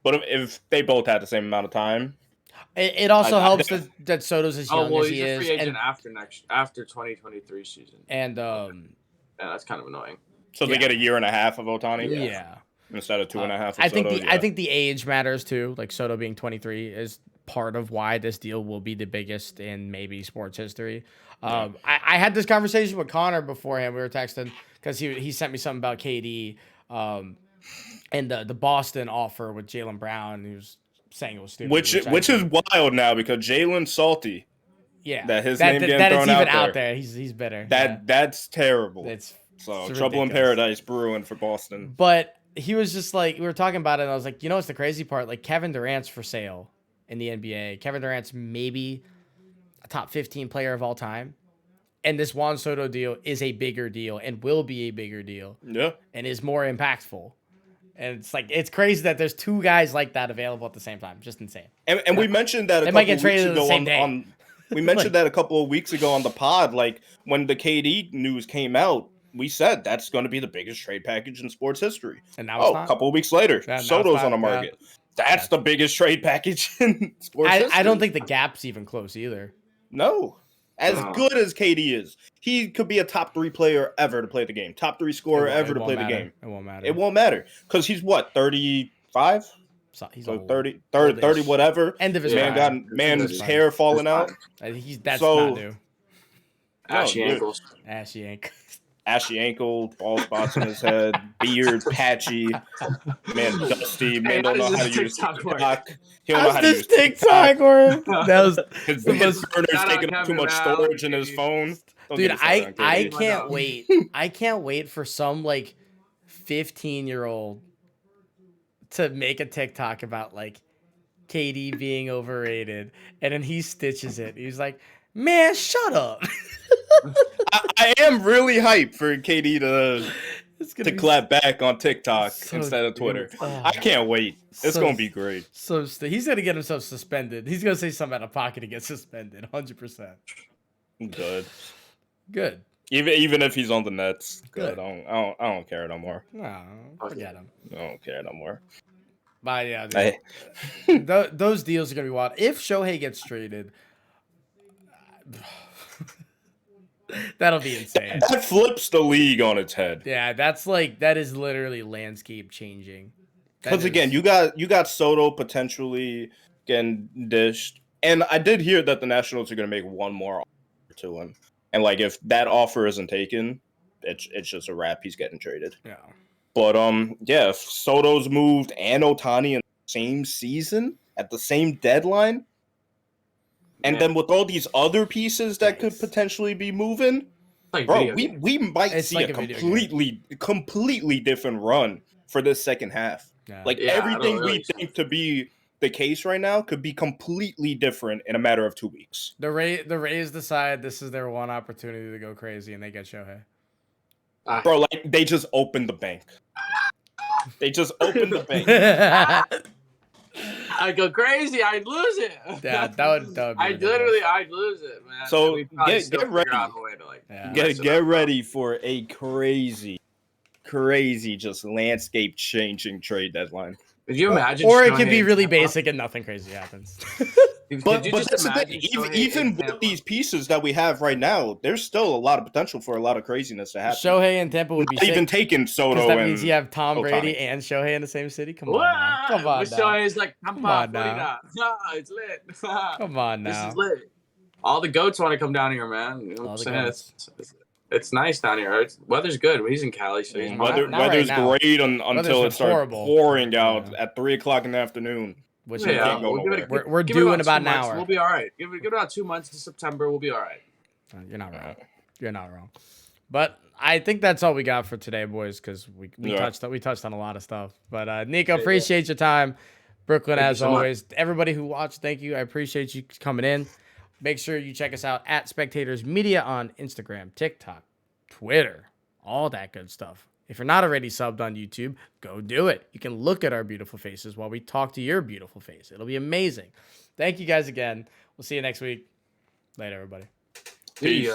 But if they both had the same amount of time. It also helps that Soto's as young as he is. He's a free agent after 2023 season. And yeah, that's kind of annoying. So they get a year and a half of Ohtani? Yeah. Instead of 2.5 of I Soto, think the age matters too. Like Soto being 23 is part of why this deal will be the biggest in maybe sports history. I had this conversation with Connor beforehand. We were texting because he sent me something about KD and the Boston offer with Jaylen Brown. He was saying it was stupid. Which is wild now because Jalen's salty. Yeah, that his name getting thrown it's even out there. He's bitter. That's terrible. It's trouble ridiculous. in paradise brewing for Boston. But he was just like, we were talking about it, and I was like, what's the crazy part? Like Kevin Durant's for sale in the NBA. Kevin Durant's maybe a top 15 player of all time. And this Juan Soto deal is a bigger deal and will be a bigger deal. Yeah. And is more impactful. And it's like, it's crazy that there's two guys like that available at the same time. Just insane. And we mentioned that they might get traded the same day. We mentioned that a couple of weeks ago on the pod. Like when the KD news came out, we said that's going to be the biggest trade package in sports history. And now it's not. A couple of weeks later, Soto's on the market. That's the biggest trade package in sports history. I don't think the gap's even close either. No. As good as KD is, he could be a top 3 player ever to play the game. Top 3 scorer ever to play the game. It won't matter. It won't matter. Because he's what, 35? He's so 30 whatever. End of his man's hair falling out. That's not new. Ashy ankles. Ashy ankle. Ashy ankle, bald spots on his head, beard patchy, man dusty, man don't know how to use TikTok. He don't know how to use TikTok work? That was his the most. burner's taking up too much storage in his phone. Don't Dude, get me started on I KD. can't wait. I can't wait for some like 15-year-old to make a TikTok about like KD being overrated, and then he stitches it. He's like, "Man, shut up." I am really hyped for KD to clap back on TikTok instead of Twitter. I can't wait. It's gonna be great. So he's gonna get himself suspended. He's gonna say something out of pocket to get suspended. 100%. Good. Even if he's on the Nets, Good. I don't care no more. No, forget him. I don't care no more. But yeah, those deals are gonna be wild. If Shohei gets traded, that'll be insane. That flips the league on its head. Yeah, that is literally landscape changing. Because again, you got Soto potentially getting dished, and I did hear that the Nationals are going to make one more offer to him, and like if that offer isn't taken, it's just a wrap. He's getting traded. Yeah. But yeah, if Soto's moved and Ohtani in the same season at the same deadline, and then with all these other pieces that could potentially be moving, bro, we might see a completely different run for this second half. Yeah. Like everything we think to be the case right now could be completely different in a matter of 2 weeks. The Rays decide this is their one opportunity to go crazy, and they get Shohei. Bro, like they just opened the bank. They just opened the bank. I go crazy, I'd lose it. Yeah, that would be I'd lose it, man. So get ready. Get ready for a crazy, just landscape changing trade deadline. Could you imagine? Or it could be really basic and nothing crazy happens. But that's the thing. Even with these pieces that we have right now, there's still a lot of potential for a lot of craziness to happen. Shohei and Tampa would be sick. Even taking Soto that and means you have Tom Brady Ohtani. and Shohei in the same city. Come on now. Come on now. Shohei's like, Come on now. No, it's lit. Come on now. This is lit. All the goats want to come down here, man. You know what I'm saying? It's nice down here. Weather's good. He's in Cali, so he's weather's great until it starts pouring out at 3:00 in the afternoon. Which we're doing about an hour. We'll be all right. Give it about 2 months to September. We'll be all right. You're not wrong. You're not wrong. But I think that's all we got for today, boys, because we touched on a lot of stuff. But Nico, appreciate your time. Brooklyn, as always. Everybody who watched, thank you. I appreciate you coming in. Make sure you check us out at Spectators Media on Instagram, TikTok, Twitter, all that good stuff. If you're not already subbed on YouTube, go do it. You can look at our beautiful faces while we talk to your beautiful face. It'll be amazing. Thank you guys again. We'll see you next week. Later, everybody. Peace.